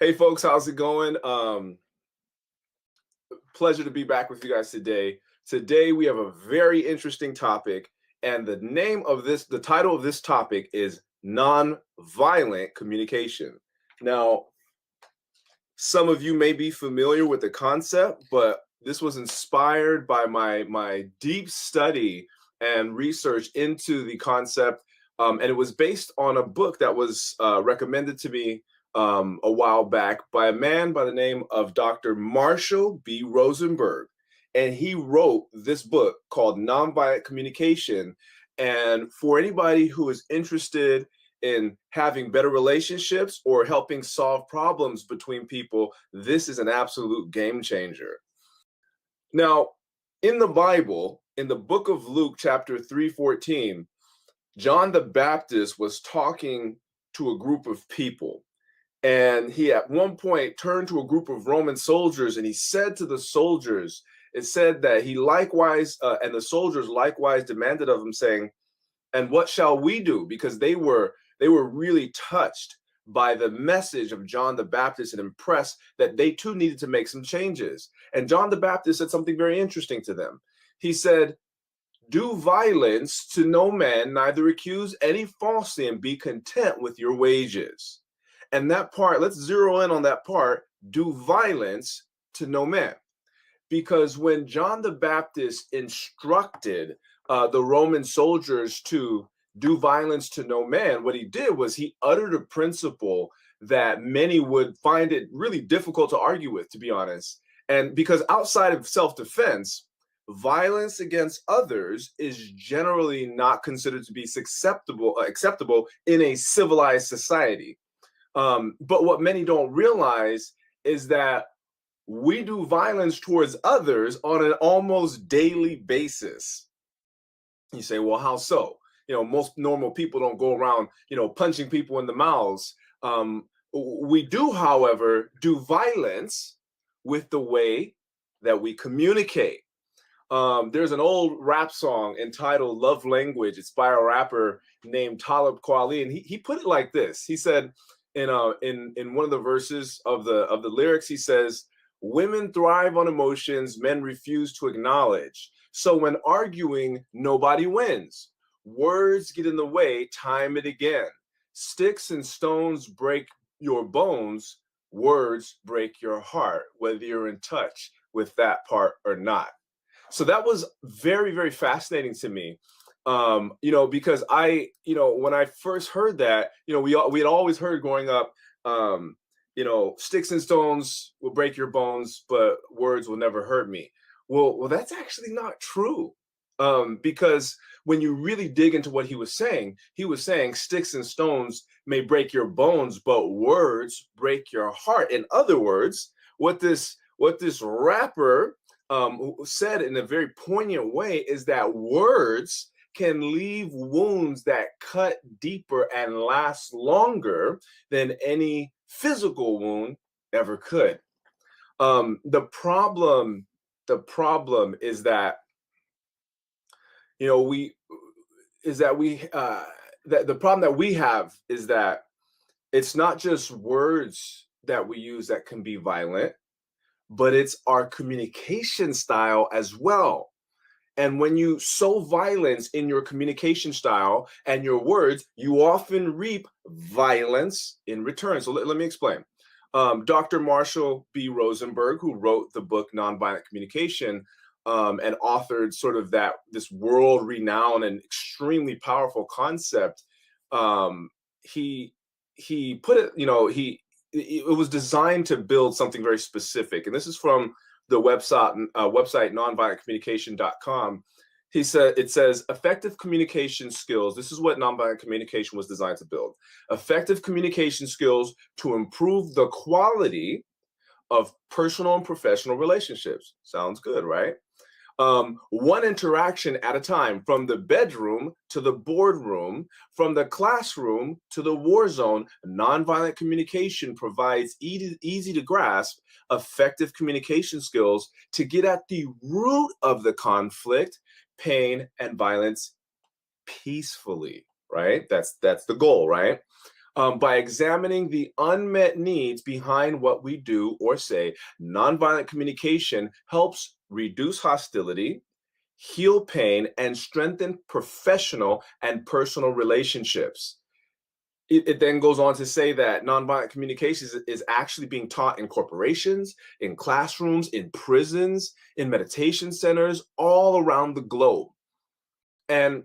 Hey folks, how's it going? Pleasure to be back with you guys today. Today we have a very interesting topic, and the title of this topic is nonviolent communication. Now, some of you may be familiar with the concept, but this was inspired by my deep study and research into the concept, and it was based on a book that was recommended to me a while back by a man by the name of Dr. Marshall B. Rosenberg, and he wrote this book called Nonviolent Communication. And for anybody who is interested in having better relationships or helping solve problems between people, this is an absolute game changer. Now, in the Bible, in the book of Luke, chapter 3:14, John the Baptist was talking to a group of people. And he at one point turned to a group of Roman soldiers and he said to the soldiers, it said that he likewise, and the soldiers likewise demanded of him, saying, and what shall we do? Because they were really touched by the message of John the Baptist and impressed that they too needed to make some changes. And John the Baptist said something very interesting to them. He said, do violence to no man, neither accuse any falsely, and be content with your wages. And that part, let's zero in on that part, do violence to no man. Because when John the Baptist instructed the Roman soldiers to do violence to no man, what he did was he uttered a principle that many would find it really difficult to argue with, to be honest. And because outside of self-defense, violence against others is generally not considered to be acceptable in a civilized society. But what many don't realize is that we do violence towards others on an almost daily basis. You say, well, how so? Most normal people don't go around, punching people in the mouths. We do, however, do violence with the way that we communicate. There's an old rap song entitled Love Language. It's by a rapper named Talib Kweli, and he put it like this. He said in one of the verses of the lyrics, he says, women thrive on emotions men refuse to acknowledge. So when arguing, nobody wins. Words get in the way time and again. Sticks and stones break your bones. Words break your heart, whether you're in touch with that part or not. So that was very, very fascinating to me. Because when I first heard that, we had always heard growing up, sticks and stones will break your bones, but words will never hurt me. Well, that's actually not true. Because when you really dig into what he was saying sticks and stones may break your bones, but words break your heart. In other words, what this rapper said in a very poignant way is that words can leave wounds that cut deeper and last longer than any physical wound ever could. The problem is that the problem that we have is that it's not just words that we use that can be violent, but it's our communication style as well. And when you sow violence in your communication style and your words, you often reap violence in return. So let me explain. Dr. Marshall B. Rosenberg, who wrote the book Nonviolent Communication, and authored sort of this world-renowned and extremely powerful concept, he put it, it was designed to build something very specific. And this is from the website nonviolentcommunication.com. It says effective communication skills. This is what nonviolent communication was designed to build. Effective communication skills to improve the quality of personal and professional relationships. Sounds good, right? One interaction at a time, from the bedroom to the boardroom, from the classroom to the war zone. Nonviolent communication provides easy to grasp, effective communication skills to get at the root of the conflict, pain, and violence peacefully, right? That's the goal, right? By examining the unmet needs behind what we do or say, nonviolent communication helps reduce hostility, heal pain, and strengthen professional and personal relationships. It then goes on to say that nonviolent communication is actually being taught in corporations, in classrooms, in prisons, in meditation centers all around the globe. And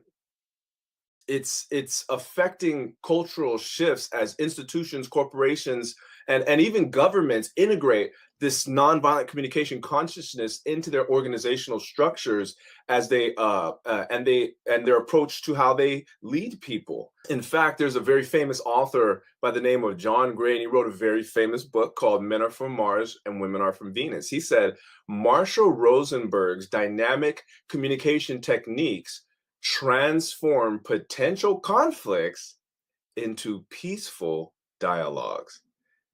it's affecting cultural shifts as institutions, corporations, and even governments integrate this nonviolent communication consciousness into their organizational structures as and their approach to how they lead people. In fact, there's a very famous author by the name of John Gray, and he wrote a very famous book called Men Are From Mars and Women Are From Venus. He said Marshall Rosenberg's dynamic communication techniques transform potential conflicts into peaceful dialogues.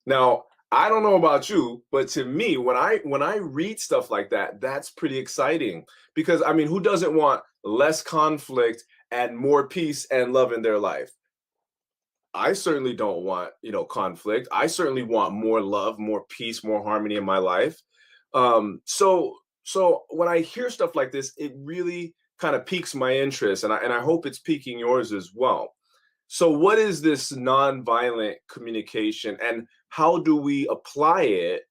Now, I don't know about you, but to me, when I read stuff like that, that's pretty exciting because I mean, who doesn't want less conflict and more peace and love in their life? I certainly don't want, conflict. I certainly want more love, more peace, more harmony in my life. So when I hear stuff like this, it really kind of piques my interest, and I hope it's piquing yours as well. So, what is this nonviolent communication, and how do we apply it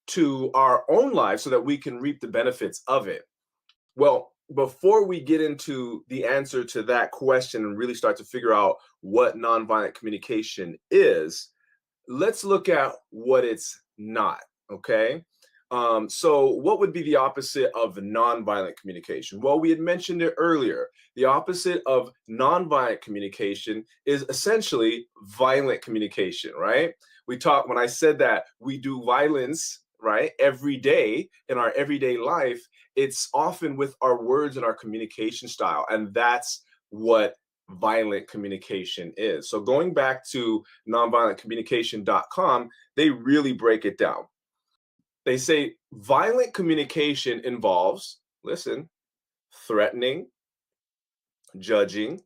to our own lives so that we can reap the benefits of it? Well, before we get into the answer to that question and really start to figure out what nonviolent communication is, let's look at what it's not, okay? So, what would be the opposite of nonviolent communication? Well, we had mentioned it earlier. The opposite of nonviolent communication is essentially violent communication, right? When I said that we do violence, right, every day in our everyday life, it's often with our words and our communication style. And that's what violent communication is. So, going back to nonviolentcommunication.com, they really break it down. They say violent communication involves, listen, threatening, judging,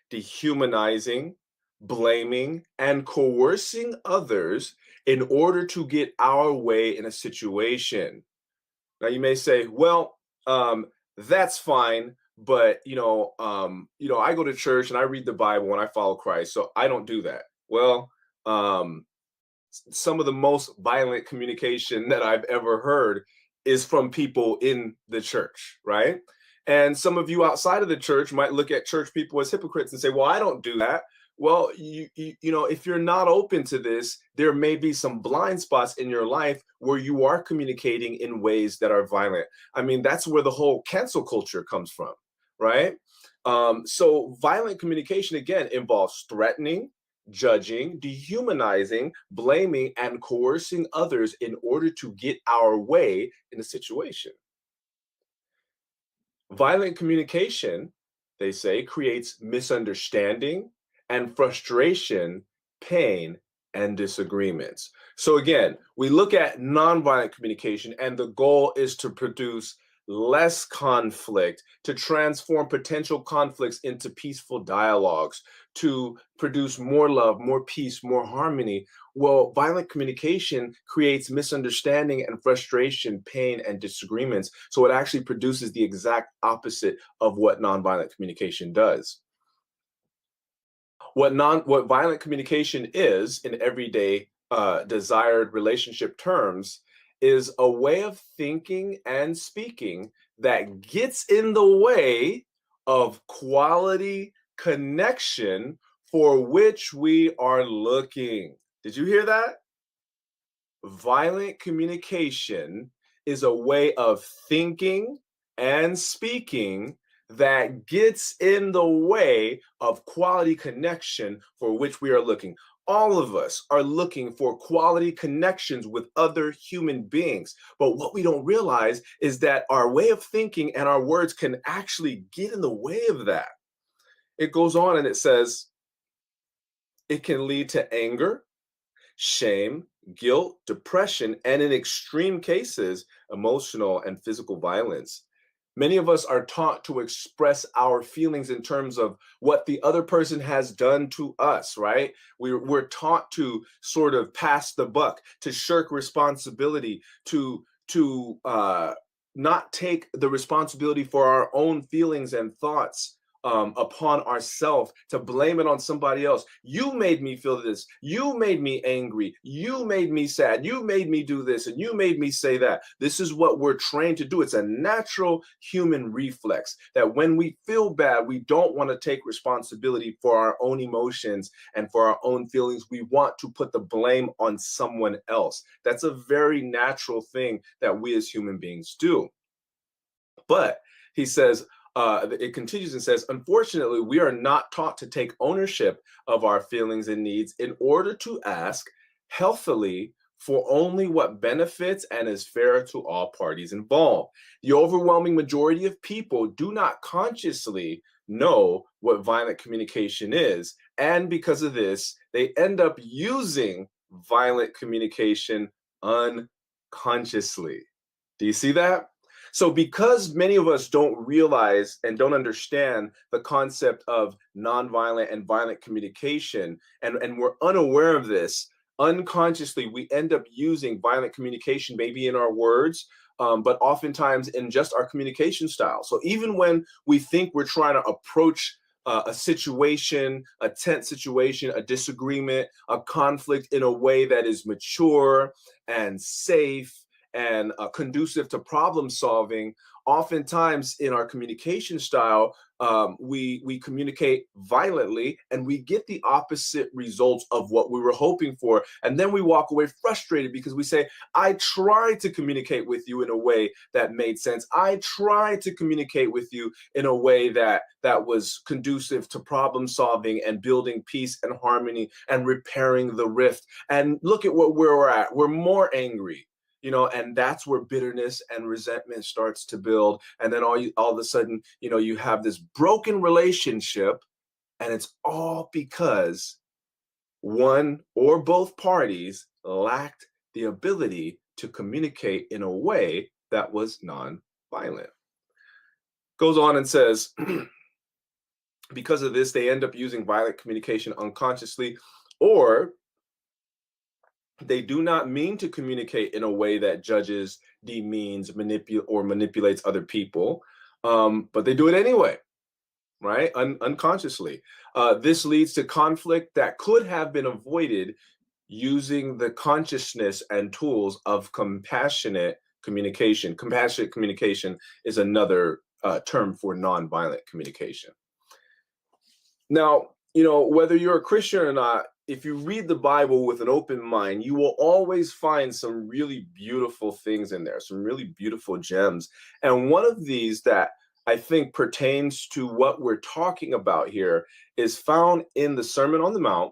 dehumanizing, blaming, and coercing others in order to get our way in a situation. Now you may say, well, that's fine, but I go to church and I read the Bible and I follow Christ, so I don't do that. Well, some of the most violent communication that I've ever heard is from people in the church, right? And some of you outside of the church might look at church people as hypocrites and say, well, I don't do that. Well, if you're not open to this, there may be some blind spots in your life where you are communicating in ways that are violent. I mean, that's where the whole cancel culture comes from, right? So violent communication, again, involves threatening, judging, dehumanizing, blaming, and coercing others in order to get our way in a situation. Violent communication, they say, creates misunderstanding and frustration, pain, and disagreements. So again, we look at nonviolent communication, and the goal is to produce less conflict, to transform potential conflicts into peaceful dialogues, to produce more love, more peace, more harmony. Well, violent communication creates misunderstanding and frustration, pain, and disagreements. So it actually produces the exact opposite of what nonviolent communication does. What violent communication is in everyday desired relationship terms is a way of thinking and speaking that gets in the way of quality connection for which we are looking. Did you hear that? Violent communication is a way of thinking and speaking that gets in the way of quality connection for which we are looking. All of us are looking for quality connections with other human beings. But what we don't realize is that our way of thinking and our words can actually get in the way of that. It goes on and it says it can lead to anger, shame, guilt, depression, and in extreme cases, emotional and physical violence. Many of us are taught to express our feelings in terms of what the other person has done to us, right? We're taught to sort of pass the buck, to shirk responsibility, to not take the responsibility for our own feelings and thoughts upon ourselves, to blame it on somebody else. You made me feel this. You made me angry. You made me sad. You made me do this, and you made me say that. This is what we're trained to do. It's a natural human reflex that when we feel bad, we don't want to take responsibility for our own emotions and for our own feelings. We want to put the blame on someone else. That's a very natural thing that we as human beings do. But he says, it continues and says, unfortunately, we are not taught to take ownership of our feelings and needs in order to ask healthily for only what benefits and is fair to all parties involved. The overwhelming majority of people do not consciously know what violent communication is. And because of this, they end up using violent communication unconsciously. Do you see that? So, because many of us don't realize and don't understand the concept of nonviolent and violent communication, and we're unaware of this, unconsciously, we end up using violent communication, maybe in our words, but oftentimes in just our communication style. So, even when we think we're trying to approach a situation, a tense situation, a disagreement, a conflict in a way that is mature and safe and conducive to problem solving, oftentimes in our communication style, we communicate violently and we get the opposite results of what we were hoping for. And then we walk away frustrated because we say, I tried to communicate with you in a way that made sense. I tried to communicate with you in a way that was conducive to problem solving and building peace and harmony and repairing the rift. And look at where we're at. We're more angry. And that's where bitterness and resentment starts to build. And then all of a sudden, you have this broken relationship, and it's all because one or both parties lacked the ability to communicate in a way that was non-violent. Goes on and says, because of this, they end up using violent communication unconsciously, or they do not mean to communicate in a way that judges, demeans, manipulates other people, but they do it anyway, right? Unconsciously. This leads to conflict that could have been avoided using the consciousness and tools of compassionate communication. Compassionate communication is another term for nonviolent communication. Now, whether you're a Christian or not, if you read the Bible with an open mind, you will always find some really beautiful things in there, some really beautiful gems. And one of these that I think pertains to what we're talking about here is found in the Sermon on the Mount,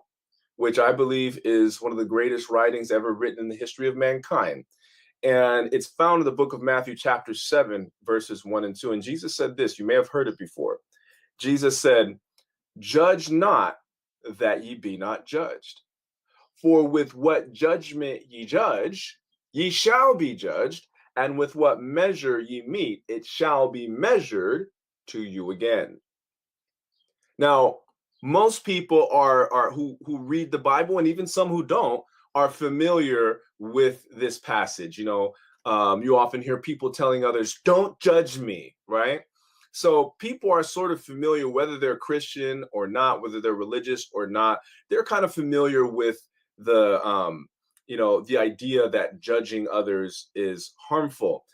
which I believe is one of the greatest writings ever written in the history of mankind. And it's found in the book of Matthew, chapter 7, verses 1 and 2. And Jesus said this, you may have heard it before. Jesus said, judge not that ye be not judged. For with what judgment ye judge, ye shall be judged, and with what measure ye mete, it shall be measured to you again. Now, most people are who read the Bible, and even some who don't, are familiar with this passage. You often hear people telling others, don't judge me, right? So people are sort of familiar, whether they're Christian or not, whether they're religious or not, they're kind of familiar with the idea that judging others is harmful.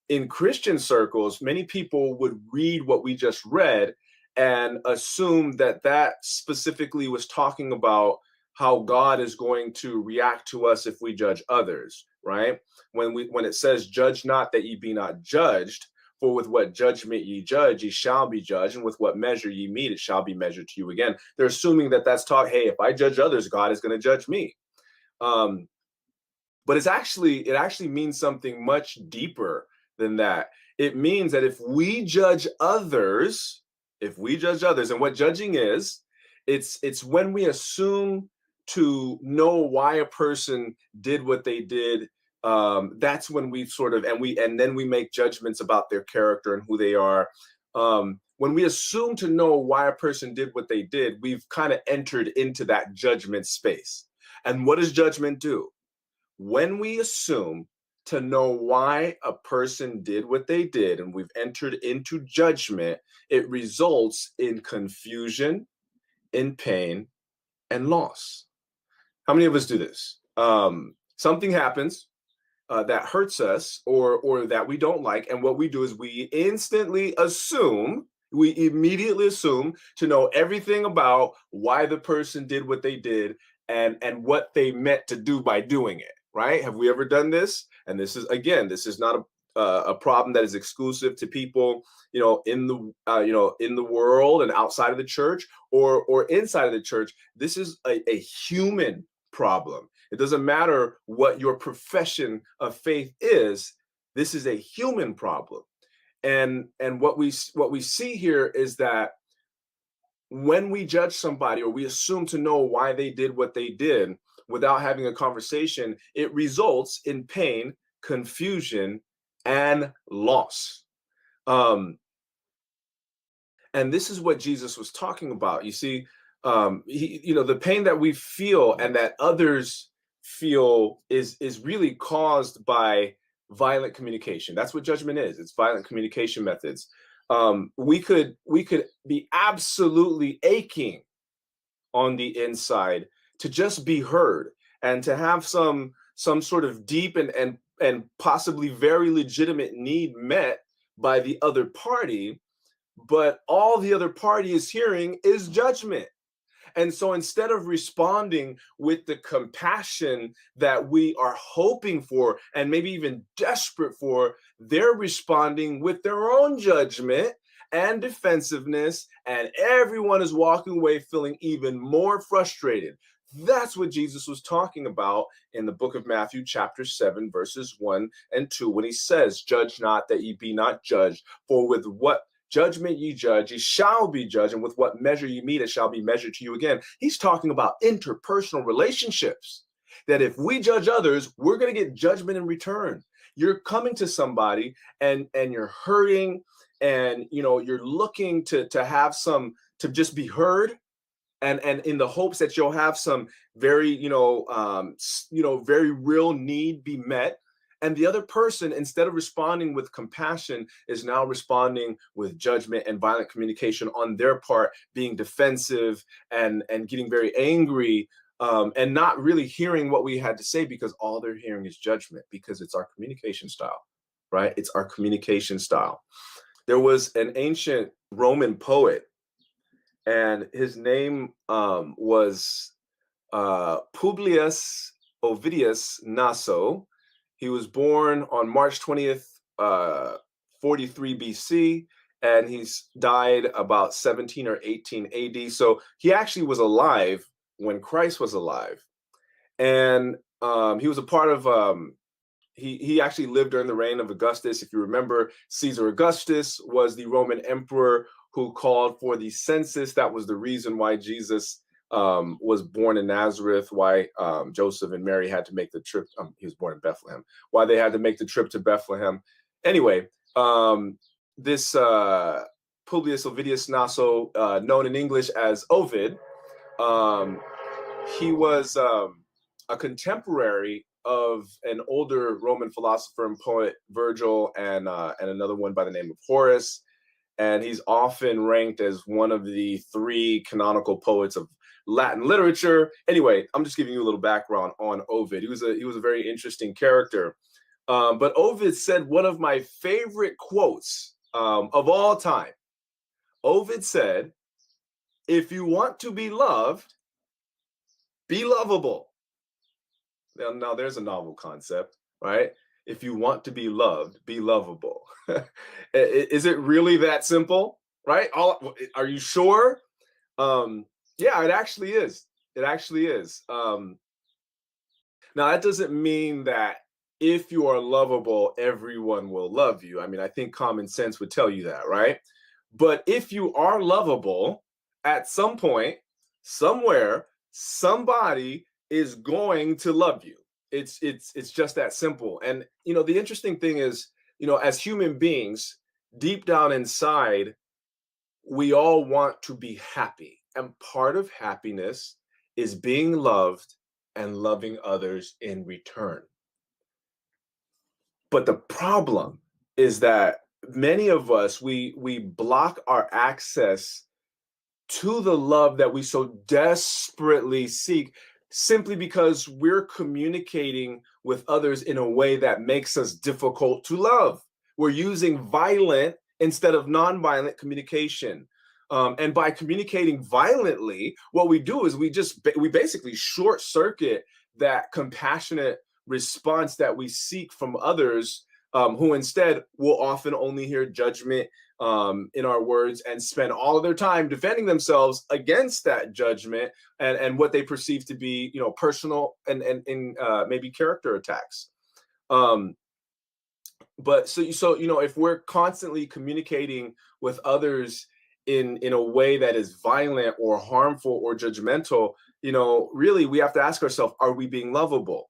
In Christian circles, many people would read what we just read and assume that specifically was talking about how God is going to react to us if we judge others, right? When it says, judge not that ye be not judged, for with what judgment ye judge, ye shall be judged, and with what measure ye mete, it shall be measured to you again. They're assuming that that's taught, hey, if I judge others, God is going to judge me. But it actually means something much deeper than that. It means that if we judge others, and what judging is, it's when we assume to know why a person did what they did that's when we sort of, and then we make judgments about their character and who they are. When we assume to know why a person did what they did, we've kind of entered into that judgment space. And what does judgment do? When we assume to know why a person did what they did and we've entered into judgment, it results in confusion, in pain, and loss. How many of us do this? Something happens that hurts us or that we don't like, and what we do is we immediately assume to know everything about why the person did what they did and what they meant to do by doing it. Right? Have we ever done this? And this is not a problem that is exclusive to people, in the world and outside of the church or inside of the church. This is a human problem. It doesn't matter what your profession of faith is. This is a human problem. And what we see here is that when we judge somebody or we assume to know why they did what they did without having a conversation, it results in pain, confusion, and loss. And this is what Jesus was talking about. You see, the pain that we feel and that others feel is really caused by violent communication. That's what judgment is. It's violent communication methods. We could be absolutely aching on the inside to just be heard and to have some sort of deep and possibly very legitimate need met by the other party, but all the other party is hearing is judgment. And so instead of responding with the compassion that we are hoping for and maybe even desperate for, they're responding with their own judgment and defensiveness, and everyone is walking away feeling even more frustrated. That's what Jesus was talking about in the book of Matthew, chapter 7, verses 1 and 2, when he says, "Judge not that ye be not judged, for with what judgment ye judge, ye shall be judged, and with what measure ye meet, it shall be measured to you again." He's talking about interpersonal relationships, that if we judge others, we're going to get judgment in return. You're coming to somebody and you're hurting, and you're looking to have to just be heard, and in the hopes that you'll have some very very real need be met. And the other person, instead of responding with compassion, is now responding with judgment and violent communication on their part, being defensive and getting very angry, and not really hearing what we had to say, because all they're hearing is judgment, because it's our communication style, right? It's our communication style. There was an ancient Roman poet, and his name was Publius Ovidius Naso. He was born on March 20th, 43 BC, and he's died about 17 or 18 AD. So he actually was alive when Christ was alive. And he was a part of, he actually lived during the reign of Augustus. If you remember, Caesar Augustus was the Roman emperor who called for the census. That was the reason why Jesus was born in Nazareth, why Joseph and Mary had to make the trip. He was born in Bethlehem, why they had to make the trip to Bethlehem. Anyway, this Publius Ovidius Naso, known in English as Ovid, he was a contemporary of an older Roman philosopher and poet, Virgil, and another one by the name of Horace. And he's often ranked as one of the 3 canonical poets of Latin literature. Anyway, I'm just giving you a little background on Ovid. He was a very interesting character. But Ovid said one of my favorite quotes of all time. Ovid said, "If you want to be loved, be lovable." Now there's a novel concept, right? If you want to be loved, be lovable. Is it really that simple, right? Are you sure? Yeah, it actually is. It actually is. Now, that doesn't mean that if you are lovable, everyone will love you. I mean, I think common sense would tell you that, right? But if you are lovable, at some point, somewhere, somebody is going to love you. It's just that simple. And the interesting thing is, as human beings, deep down inside, we all want to be happy. And part of happiness is being loved and loving others in return. But the problem is that many of us, we block our access to the love that we so desperately seek, simply because we're communicating with others in a way that makes us difficult to love. We're using violent instead of nonviolent communication. And by communicating violently, what we do is we basically short circuit that compassionate response that we seek from others, who instead will often only hear judgment in our words, and spend all of their time defending themselves against that judgment and what they perceive to be, personal and maybe character attacks. Um, but if we're constantly communicating with others in a way that is violent or harmful or judgmental, really we have to ask ourselves, are we being lovable?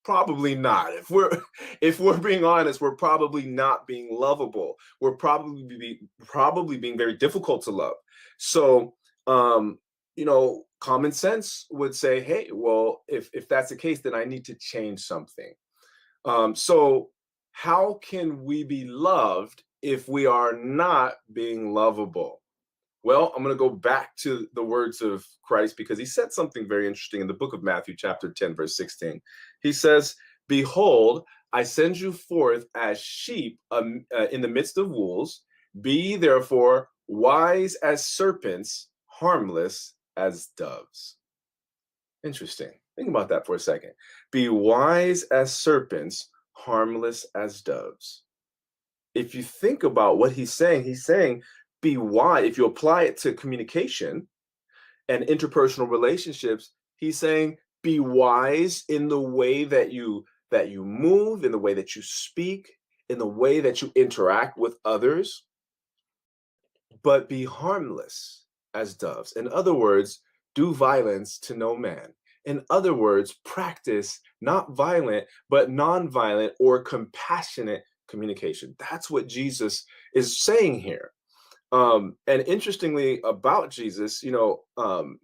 Probably not. If we're being honest, we're probably not being lovable. We're probably being very difficult to love. So, common sense would say, hey, well, if that's the case, then I need to change something. So how can we be loved if we are not being lovable? Well, I'm going to go back to the words of Christ, because he said something very interesting in the book of Matthew, chapter 10, verse 16. He says, "Behold, I send you forth as sheep in the midst of wolves. Be ye therefore wise as serpents, harmless as doves." Interesting. Think about that for a second. Be wise as serpents, harmless as doves. If you think about what he's saying, be wise. If you apply it to communication and interpersonal relationships, he's saying, be wise in the way that you move, in the way that you speak, in the way that you interact with others, but be harmless as doves. In other words, do violence to no man. In other words, practice not violent, but nonviolent or compassionate communication. That's what Jesus is saying here. And interestingly about Jesus, and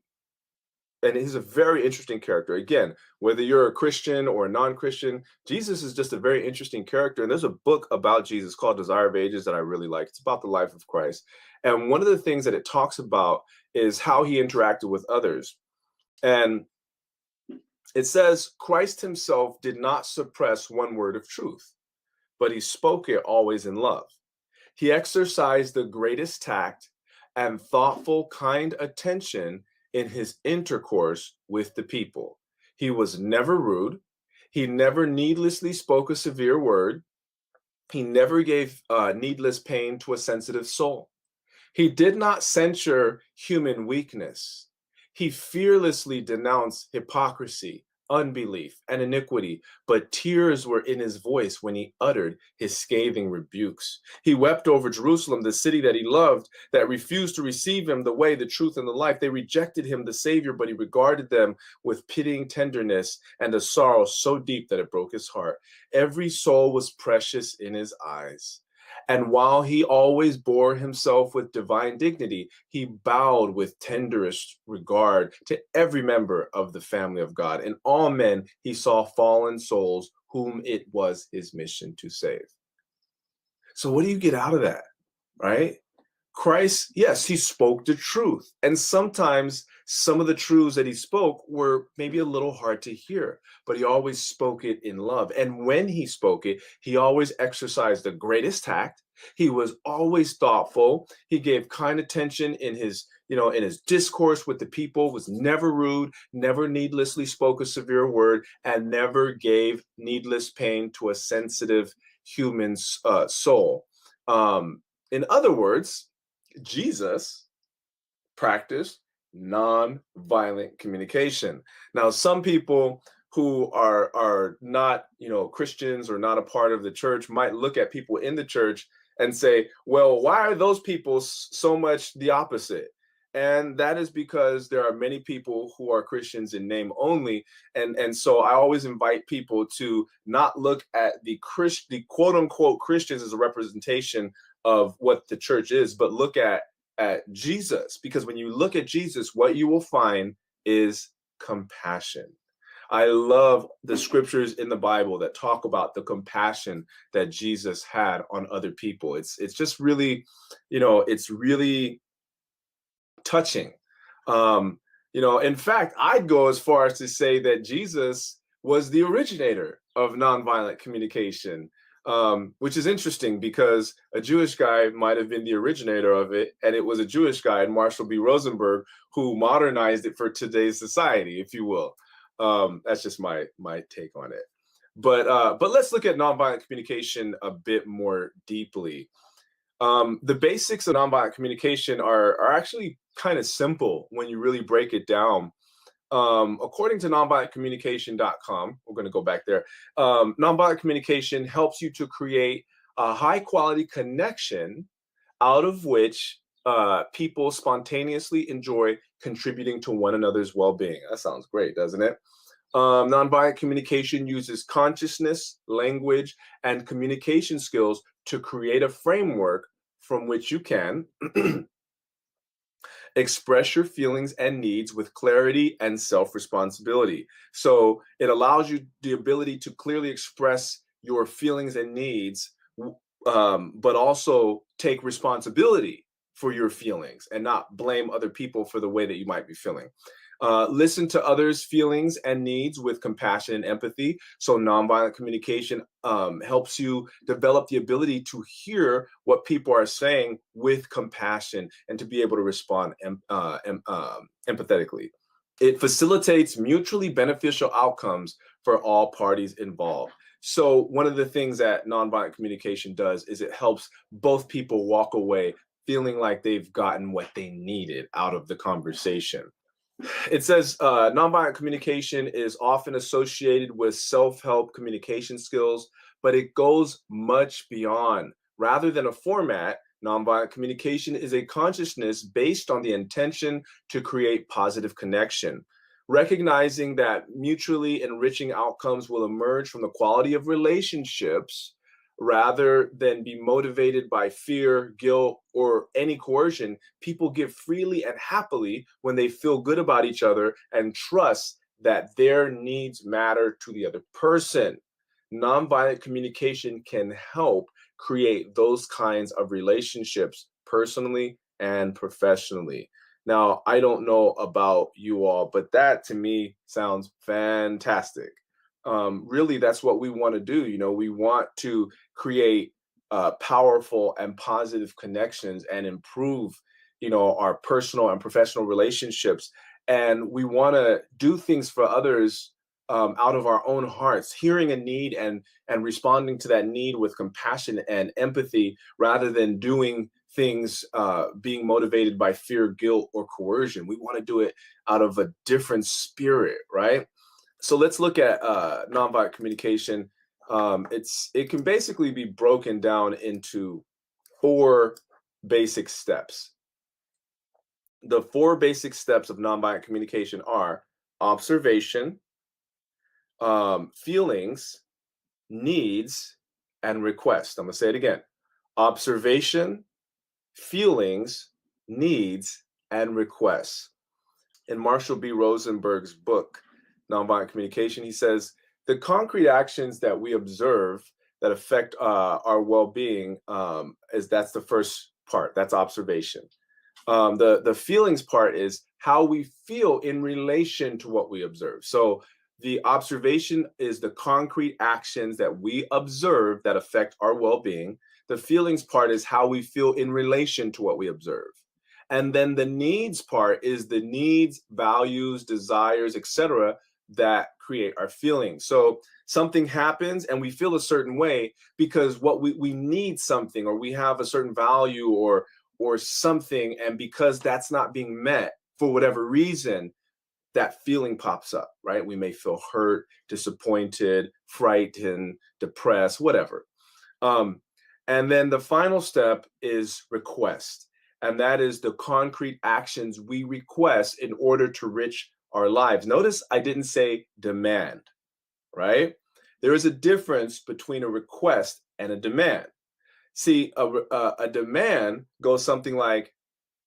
he's a very interesting character. Again, whether you're a Christian or a non-Christian, Jesus is just a very interesting character. And there's a book about Jesus called Desire of Ages that I really like. It's about the life of Christ. And one of the things that it talks about is how he interacted with others. And it says, Christ himself did not suppress one word of truth, but he spoke it always in love. He exercised the greatest tact and thoughtful, kind attention in his intercourse with the people. He was never rude. He never needlessly spoke a severe word. He never gave needless pain to a sensitive soul. He did not censure human weakness. He fearlessly denounced hypocrisy, unbelief, and iniquity, but tears were in his voice when he uttered his scathing rebukes. He wept over Jerusalem, the city that he loved, that refused to receive him, the way, the truth, and the life. They rejected him, the Savior, but he regarded them with pitying tenderness and a sorrow so deep that it broke his heart. Every soul was precious in his eyes. And while he always bore himself with divine dignity, he bowed with tenderest regard to every member of the family of God. In all men, he saw fallen souls whom it was his mission to save. So what do you get out of that, right? Christ, yes, he spoke the truth. And sometimes some of the truths that he spoke were maybe a little hard to hear, but he always spoke it in love. And when he spoke it, he always exercised the greatest tact. He was always thoughtful. He gave kind attention in his, in his discourse with the people, was never rude, never needlessly spoke a severe word, and never gave needless pain to a sensitive human soul. In other words, Jesus practiced non-violent communication. Now, some people who are not, Christians or not a part of the church might look at people in the church and say, well, why are those people so much the opposite? And that is because there are many people who are Christians in name only. And so I always invite people to not look at the quote unquote Christians as a representation of what the church is, but look at Jesus. Because when you look at Jesus, what you will find is compassion. I love the scriptures in the Bible that talk about the compassion that Jesus had on other people. It's just really, it's really touching. In fact, I'd go as far as to say that Jesus was the originator of nonviolent communication, which is interesting because a Jewish guy might have been the originator of it, and it was a Jewish guy, Marshall B. Rosenberg, who modernized it for today's society, if you will. That's just my take on it. But let's look at nonviolent communication a bit more deeply. The basics of nonviolent communication are actually kind of simple when you really break it down. According to nonviolentcommunication.com, we're going to go back there. Nonviolent communication helps you to create a high quality connection out of which people spontaneously enjoy contributing to one another's well being. That sounds great, doesn't it? Nonviolent communication uses consciousness, language, and communication skills to create a framework from which you can express your feelings and needs with clarity and self-responsibility. So it allows you the ability to clearly express your feelings and needs, but also take responsibility for your feelings and not blame other people for the way that you might be feeling. Listen to others' feelings and needs with compassion and empathy. So nonviolent communication helps you develop the ability to hear what people are saying with compassion and to be able to respond empathetically. It facilitates mutually beneficial outcomes for all parties involved. So one of the things that nonviolent communication does is it helps both people walk away feeling like they've gotten what they needed out of the conversation. It says nonviolent communication is often associated with self-help communication skills, but it goes much beyond. Rather than a format, nonviolent communication is a consciousness based on the intention to create positive connection. Recognizing that mutually enriching outcomes will emerge from the quality of relationships rather than be motivated by fear, guilt, or any coercion, people give freely and happily when they feel good about each other and trust that their needs matter to the other person. Nonviolent communication can help create those kinds of relationships personally and professionally. Now, I don't know about you all, but that to me sounds fantastic. Really, that's what we want to do. We want to create powerful and positive connections and improve, our personal and professional relationships. And we want to do things for others out of our own hearts, hearing a need and responding to that need with compassion and empathy, rather than doing things being motivated by fear, guilt, or coercion. We want to do it out of a different spirit, right? So let's look at nonviolent communication. It can basically be broken down into 4 basic steps. The 4 basic steps of nonviolent communication are observation, feelings, needs, and request. I'm going to say it again. Observation, feelings, needs, and requests. In Marshall B. Rosenberg's book, Nonviolent Communication, he says, the concrete actions that we observe that affect our well-being, that's the first part. That's observation. The feelings part is how we feel in relation to what we observe. So the observation is the concrete actions that we observe that affect our well-being. The feelings part is how we feel in relation to what we observe. And then the needs part is the needs, values, desires, etc., that create our feelings. So something happens and we feel a certain way because we need something, or we have a certain value or something, and because that's not being met for whatever reason, that feeling pops up, right? We may feel hurt, disappointed, frightened, depressed, whatever. And then the final step is request. and that is the concrete actions we request in order to enrich our lives. Notice I didn't say demand, right? There is a difference between a request and a demand. See, a demand goes something like,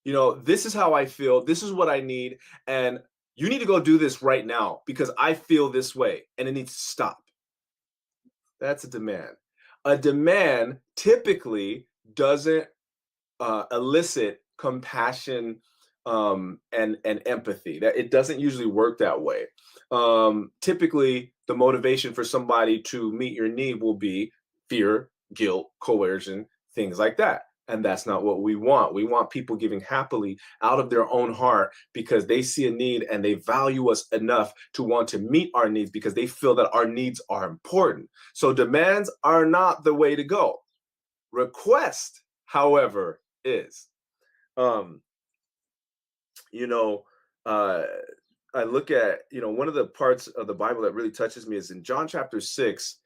this is how I feel, this is what I need, and you need to go do this right now because I feel this way and it needs to stop. That's a demand. A demand typically doesn't elicit compassion and empathy. That it doesn't usually work that way. Typically, the motivation for somebody to meet your need will be fear, guilt, coercion, things like that. And that's not what we want. We want people giving happily out of their own heart because they see a need and they value us enough to want to meet our needs because they feel that our needs are important. So demands are not the way to go. Request, however, is. Um, you know, uh, I look at, one of the parts of the Bible that really touches me is in John chapter 6.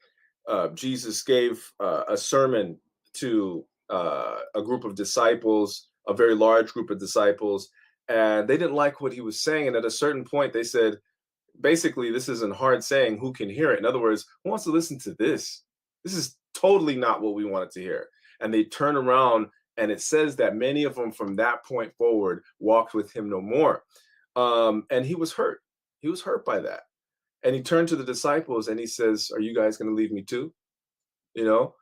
Jesus gave a sermon to a group of disciples, a very large group of disciples, and they didn't like what he was saying. And at a certain point, they said, basically, this isn't hard saying, who can hear it? In other words, who wants to listen to this? This is totally not what we wanted to hear. And they turn around, and it says that many of them from that point forward walked with him no more. And he was hurt. He was hurt by that. And he turned to the disciples and he says, are you guys going to leave me too? You know?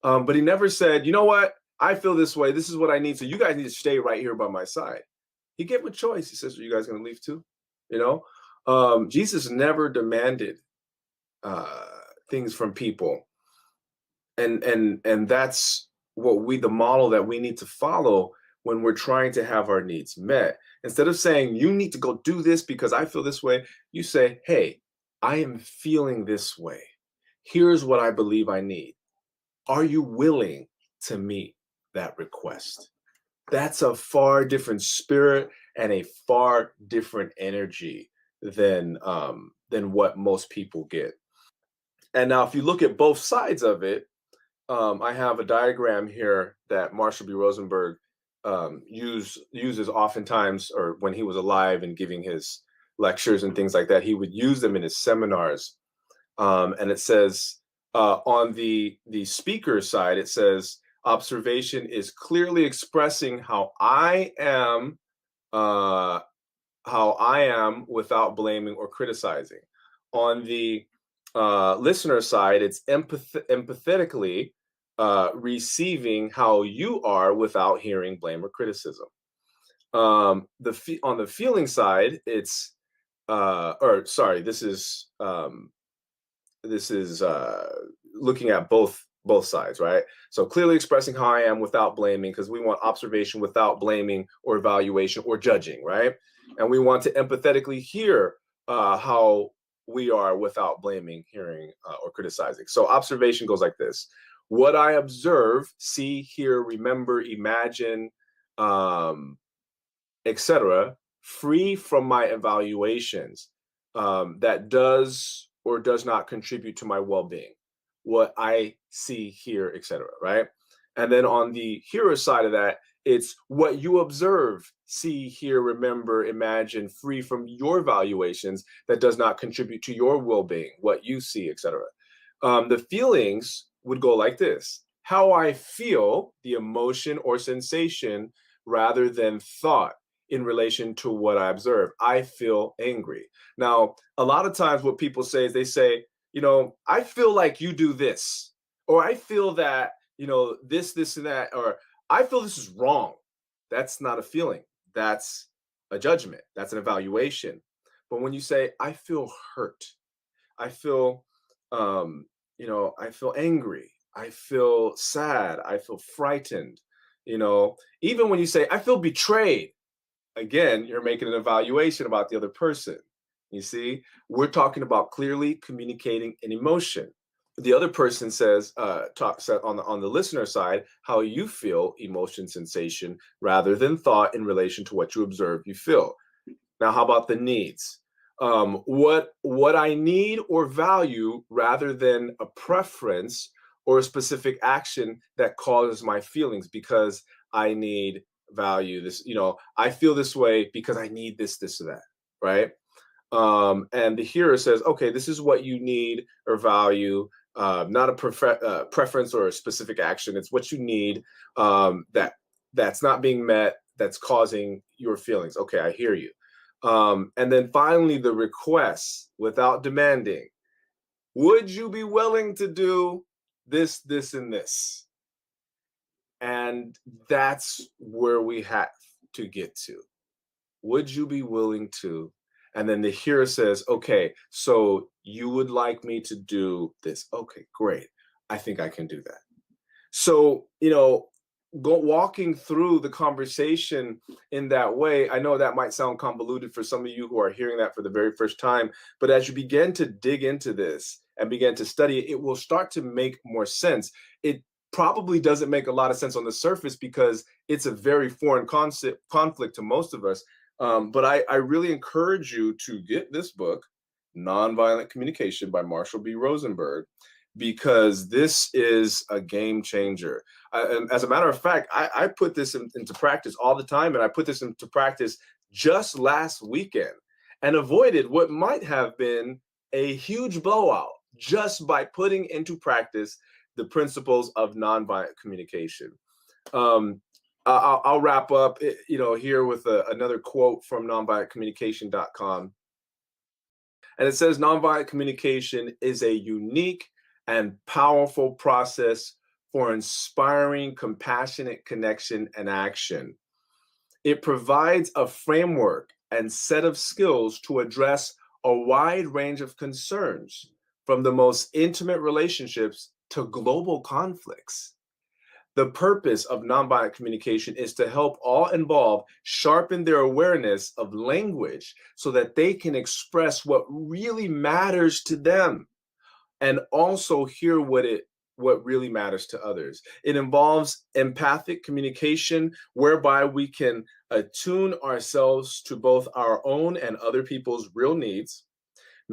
But he never said, you know what? I feel this way. This is what I need. So you guys need to stay right here by my side. He gave a choice. He says, are you guys going to leave too? You know? Jesus never demanded things from people, and that's the model that we need to follow when we're trying to have our needs met. Instead of saying you need to go do this because I feel this way, you say, hey, I am feeling this way. Here's what I believe I need. Are you willing to meet that request? That's a far different spirit and a far different energy than what most people get. And now, if you look at both sides of it, I have a diagram here that Marshall B. Rosenberg uses oftentimes, or when he was alive and giving his lectures and things like that, he would use them in his seminars. And it says on the speaker side, it says observation is clearly expressing how I am without blaming or criticizing. On the listener side, it's empathetically receiving how you are without hearing blame or criticism. On the feeling side, it's this is looking at both sides, right? So clearly expressing how I am without blaming, because we want observation without blaming or evaluation or judging, right? And we want to empathetically hear how we are without blaming, hearing, or criticizing. So observation goes like this: what I observe, see, hear, remember, imagine, etc., free from my evaluations, that does or does not contribute to my well-being, what I see, hear, etc., right? And then on the hearer side of that, it's what you observe, see, hear, remember, imagine, free from your valuations that does not contribute to your well-being, what you see, etc. The feelings would go like this: how I feel, the emotion or sensation rather than thought in relation to what I observe. I feel angry. Now, a lot of times what people say is they say, I feel like you do this, or I feel that, this and that, or I feel this is wrong. That's not a feeling. That's a judgment. That's an evaluation. But when you say, I feel hurt, I feel, I feel angry, I feel sad, I feel frightened, even when you say, I feel betrayed, again, you're making an evaluation about the other person. You see, we're talking about clearly communicating an emotion. The other person says, talks on the listener side, how you feel, emotion, sensation, rather than thought in relation to what you observe, you feel. Now, how about the needs? What I need or value rather than a preference or a specific action that causes my feelings, because I need value, this, I feel this way because I need this, this, or that, right? And the hearer says, okay, this is what you need or value, not a preference or a specific action. It's what you need, that's not being met, that's causing your feelings. Okay, I hear you. And then finally, the request without demanding. Would you be willing to do this, this, and this? And that's where we have to get to. Would you be willing to? And then the hearer says, okay, so you would like me to do this. Okay, great. I think I can do that. So, walking through the conversation in that way, I know that might sound convoluted for some of you who are hearing that for the very first time, but as you begin to dig into this and begin to study it, it will start to make more sense. It probably doesn't make a lot of sense on the surface because it's a very foreign conflict to most of us. But I really encourage you to get this book, Nonviolent Communication by Marshall B. Rosenberg, because this is a game changer. And as a matter of fact, I put this into practice all the time, and I put this into practice just last weekend and avoided what might have been a huge blowout just by putting into practice the principles of nonviolent communication. I'll wrap up, here with another quote from nonviolentcommunication.com. And it says, nonviolent communication is a unique and powerful process for inspiring compassionate connection and action. It provides a framework and set of skills to address a wide range of concerns, from the most intimate relationships to global conflicts. The purpose of nonviolent communication is to help all involved sharpen their awareness of language so that they can express what really matters to them and also hear what really matters to others. It involves empathic communication, whereby we can attune ourselves to both our own and other people's real needs.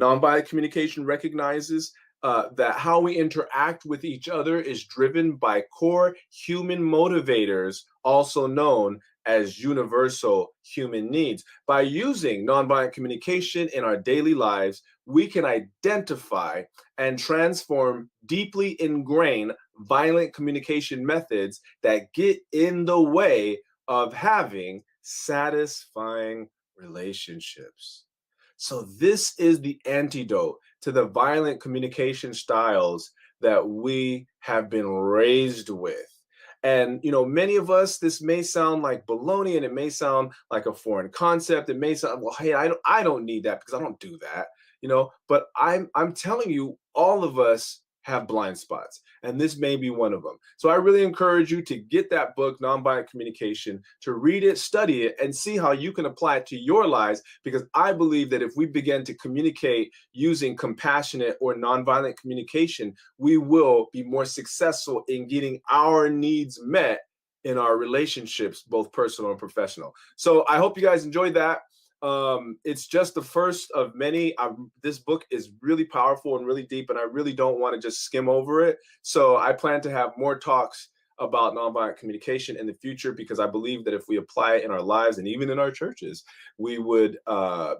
Nonviolent communication recognizes that how we interact with each other is driven by core human motivators, also known as universal human needs. By using nonviolent communication in our daily lives, we can identify and transform deeply ingrained violent communication methods that get in the way of having satisfying relationships. So this is the antidote to the violent communication styles that we have been raised with. And, many of us, this may sound like baloney and it may sound like a foreign concept. It may sound, well, hey, I don't need that because I don't do that, but I'm telling you, all of us have blind spots, and this may be one of them. So I really encourage you to get that book, Nonviolent Communication, to read it, study it, and see how you can apply it to your lives, because I believe that if we begin to communicate using compassionate or nonviolent communication, we will be more successful in getting our needs met in our relationships, both personal and professional. So I hope you guys enjoyed that. It's just the first of many. This book is really powerful and really deep, and I really don't want to just skim over it. So I plan to have more talks about nonviolent communication in the future, because I believe that if we apply it in our lives and even in our churches, we would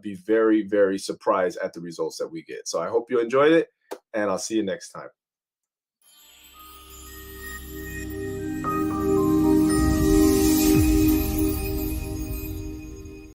be very, very surprised at the results that we get. So I hope you enjoyed it, and I'll see you next time.